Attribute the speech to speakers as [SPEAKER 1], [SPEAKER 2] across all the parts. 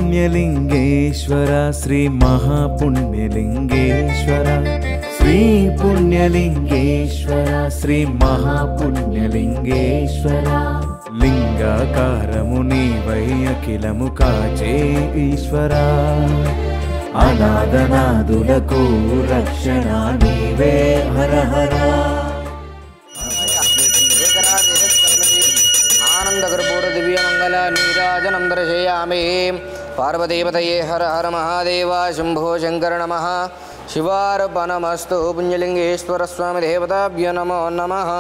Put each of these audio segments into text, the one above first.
[SPEAKER 1] పుణ్యలింగేశ్వర శ్రీ మహాపుణ్యలింగేశ్వర శ్రీ పుణ్యలింగేశ్వర శ్రీ మహాపుణ్యలింగేశ్వర లింగాకారము నీవై అఖిలము కాచే ఈశ్వర అనాథనాదులకు రక్షణ నీవే హర హర
[SPEAKER 2] आनंदकर्पूर दिव्य मंगल नीराजनं दर्शयामि पार्वतीपतये हर हर महादेव शंभो शंकर नमः शिवार्पणमस्तु पुण्यलिंगेश्वर स्वामी देवताभ्यो नमो नमः।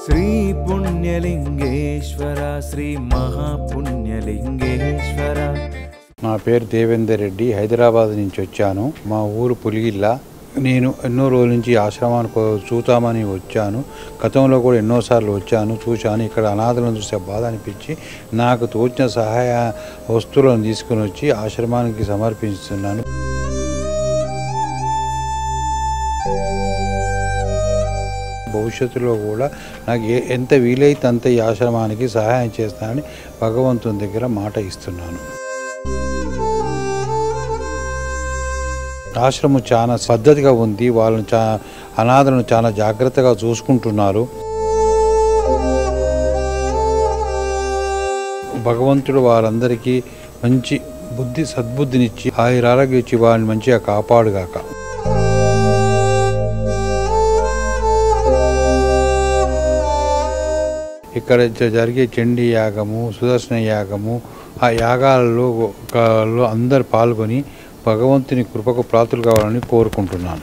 [SPEAKER 1] శ్రీ పుణ్యలింగేశ్వర శ్రీ మహాపుణ్యలింగేశ్వర.
[SPEAKER 3] నా పేరు దేవేందర్ రెడ్డి, హైదరాబాద్ నుంచి వచ్చాను. మా ఊరు పులిగిల్ల. నేను ఎన్నో రోజుల నుంచి ఆశ్రమానికి చూద్దామని వచ్చాను. గతంలో కూడా ఎన్నోసార్లు వచ్చాను, చూశాను. ఇక్కడ అనాథలను చూసే బాధ అనిపించి నాకు తోచిన సహాయ వస్తువులను తీసుకుని వచ్చి ఆశ్రమానికి సమర్పిస్తున్నాను. భవిష్యత్తులో కూడా నాకు ఎంత వీలైతే అంత ఈ ఆశ్రమానికి సహాయం చేస్తానని భగవంతుని దగ్గర మాట ఇస్తున్నాను. ఆశ్రమం చాలా పద్ధతిగా ఉంది. వాళ్ళని అనాథలను చాలా జాగ్రత్తగా చూసుకుంటున్నారు. భగవంతుడు వారందరికీ మంచి సద్బుద్ధినిచ్చి ఆయురారోగ్యం ఇచ్చి వారిని మంచిగా కాపాడుగాక. ఇక్కడ జరిగే చండీ యాగము, సుదర్శన యాగము, ఆ యాగాలలో అందరు పాల్గొని భగవంతుని కృపకు ప్రాతులు కావాలని కోరుకుంటున్నాను.